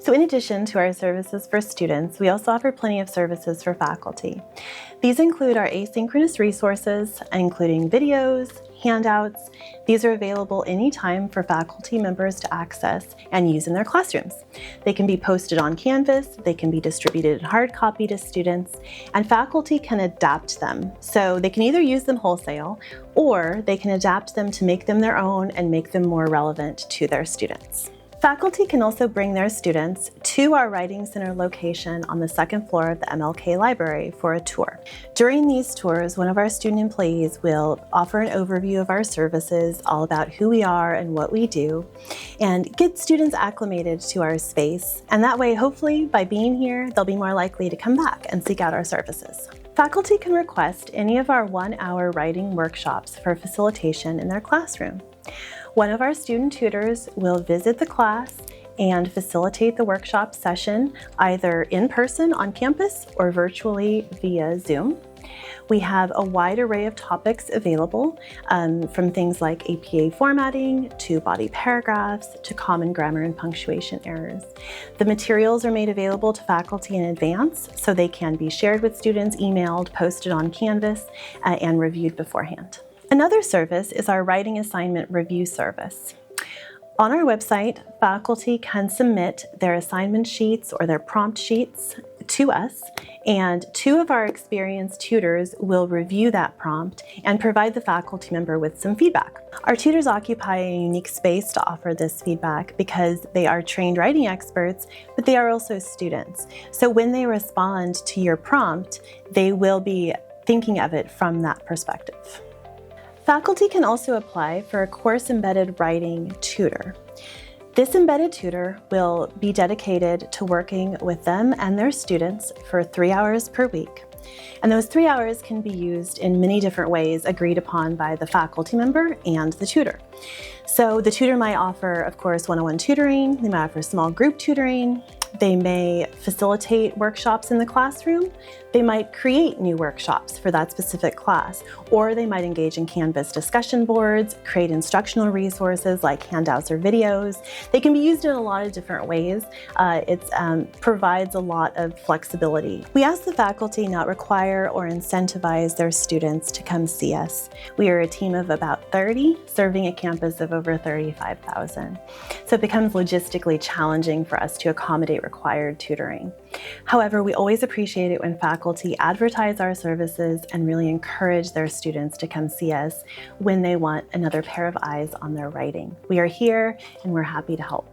So in addition to our services for students, we also offer plenty of services for faculty. These include our asynchronous resources, including videos, handouts. These are available anytime for faculty members to access and use in their classrooms. They can be posted on Canvas, they can be distributed in hard copy to students, and faculty can adapt them. So they can either use them wholesale, or they can adapt them to make them their own and make them more relevant to their students. Faculty can also bring their students to our Writing Center location on the second floor of the MLK Library for a tour. During these tours, one of our student employees will offer an overview of our services, all about who we are and what we do, and get students acclimated to our space. And that way, hopefully, by being here, they'll be more likely to come back and seek out our services. Faculty can request any of our 1-hour writing workshops for facilitation in their classroom. One of our student tutors will visit the class and facilitate the workshop session, either in person on campus or virtually via Zoom. We have a wide array of topics available, from things like APA formatting to body paragraphs to common grammar and punctuation errors. The materials are made available to faculty in advance, so they can be shared with students, emailed, posted on Canvas, and reviewed beforehand. Another service is our writing assignment review service. On our website, faculty can submit their assignment sheets or their prompt sheets to us, and 2 of our experienced tutors will review that prompt and provide the faculty member with some feedback. Our tutors occupy a unique space to offer this feedback because they are trained writing experts, but they are also students. So when they respond to your prompt, they will be thinking of it from that perspective. Faculty can also apply for a course-embedded writing tutor. This embedded tutor will be dedicated to working with them and their students for 3 hours per week. And those 3 hours can be used in many different ways agreed upon by the faculty member and the tutor. So the tutor might offer, of course, one-on-one tutoring, they might offer small group tutoring, they may facilitate workshops in the classroom, they might create new workshops for that specific class, or they might engage in Canvas discussion boards, create instructional resources like handouts or videos. They can be used in a lot of different ways. It provides a lot of flexibility. We ask the faculty not require or incentivize their students to come see us. We are a team of about 30, serving a campus of over 35,000. So it becomes logistically challenging for us to accommodate required tutoring. However, we always appreciate it when faculty advertise our services and really encourage their students to come see us when they want another pair of eyes on their writing. We are here and we're happy to help.